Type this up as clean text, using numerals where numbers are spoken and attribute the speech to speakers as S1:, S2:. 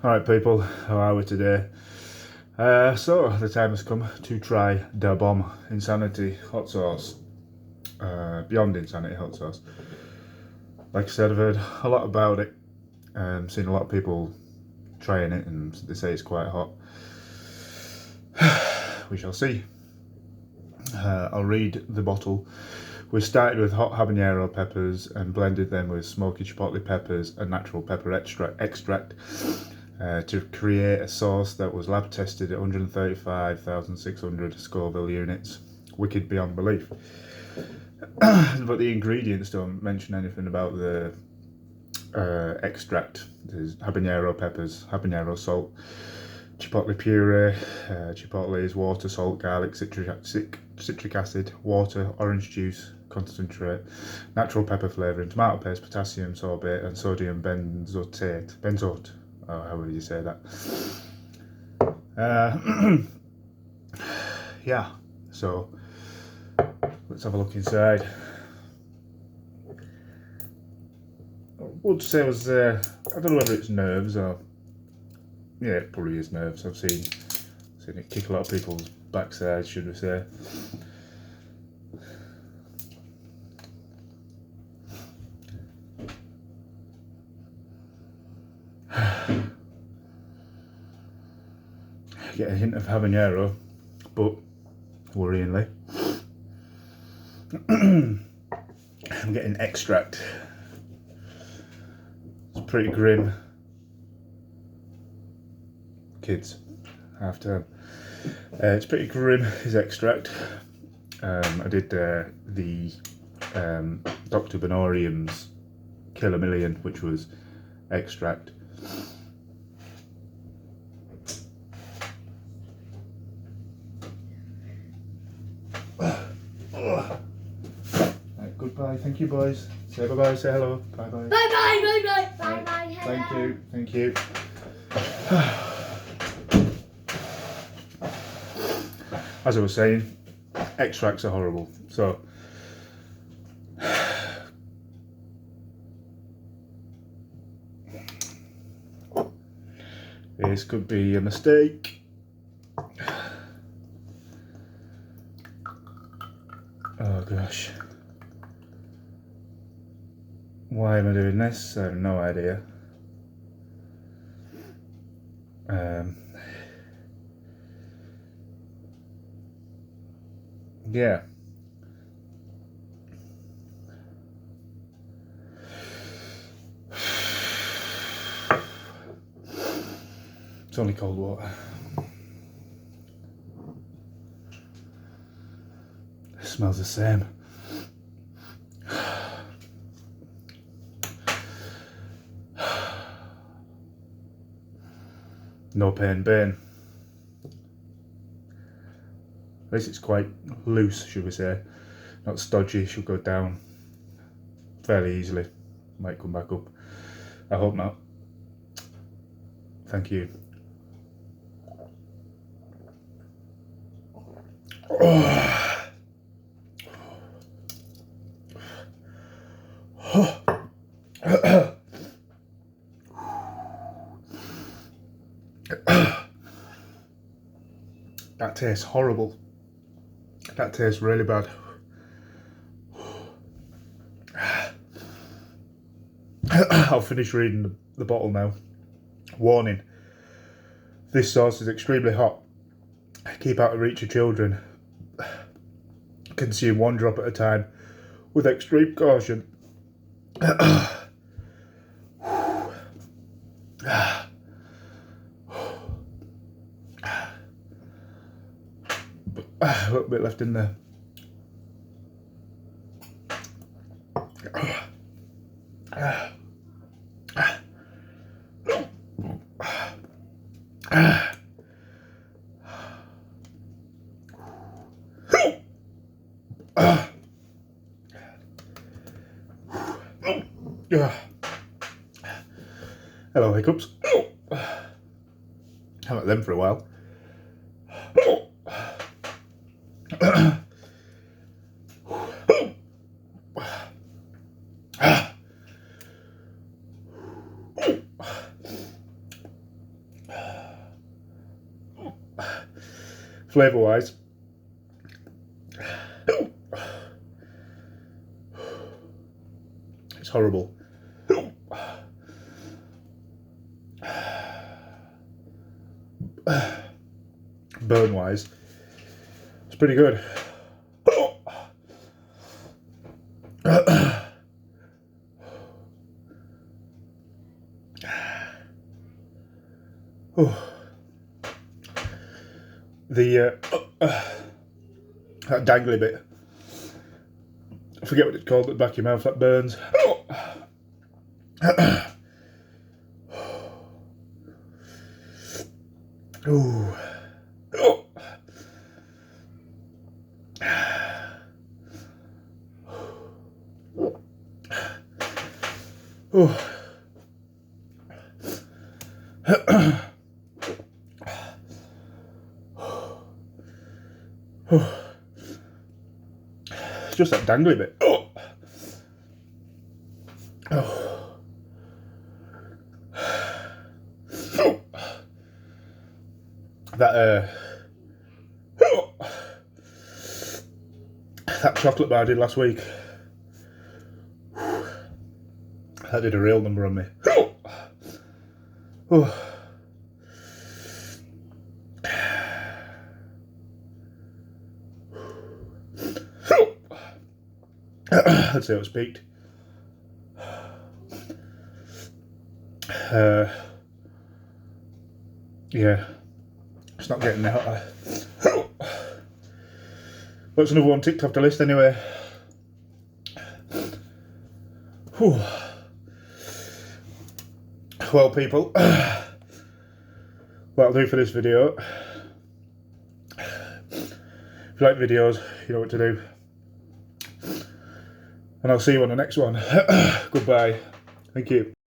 S1: Alright people, how are we today? So the time has come to try the Bomb Insanity hot sauce. Beyond Insanity hot sauce. Like I said, I've heard a lot about it. Seen a lot of people trying it and they say it's quite hot. We shall see. I'll read the bottle. We started with hot habanero peppers and blended them with smoky chipotle peppers and natural pepper extract to create a sauce that was lab tested at 135,600 Scoville units. Wicked beyond belief. But the ingredients don't mention anything about the extract. There's habanero peppers, habanero salt, chipotle puree, chipotles, water, salt, garlic, citric acid, water, orange juice, concentrate, natural pepper flavouring, tomato paste, potassium sorbate, and sodium benzoate. Oh, how would you say that? Yeah, so let's have a look inside. I would say it was, I don't know whether it's nerves or, yeah, it probably is nerves. I've seen it kick a lot of people's backside, should we say. Get a hint of habanero, but worryingly, I'm getting extract. It's pretty grim. Kids, half term. It's pretty grim, his extract. I did the Dr. Benorium's Kill a Million, which was extract. Right, goodbye, thank you boys. Say bye bye, say hello. Bye bye.
S2: Bye bye, bye bye, bye bye, hello.
S1: Thank you. As I was saying, extracts are horrible. So this could be a mistake. Oh gosh. Why am I doing this? I have no idea. Yeah. It's only cold water. It smells the same. No pain, bane. At least it's quite loose, should we say. Not stodgy, should go down fairly easily. Might come back up. I hope not. Thank you. That tastes horrible. That tastes really bad. I'll finish reading the bottle now. Warning. This sauce is extremely hot. Keep out of reach of children. Consume 1 drop at a time with extreme caution. A little bit left in there. Hello, Hiccups. Haven't had them for a while. flavour wise. It's horrible. Burn wise, it's pretty good. The that dangly bit, I forget what it's called at the back of your mouth, that burns. Ooh. Oh. It's just that dangly bit. Oh. Oh. Oh. That chocolate bar I did last week, that did a real number on me. Oh. I'd say it was peaked. Yeah, it's not getting any hotter. What's another one ticked off the list anyway? Whew. Well, people, that'll do for this video. If you like videos, you know what to do. And I'll see you on the next one. Goodbye. Thank you.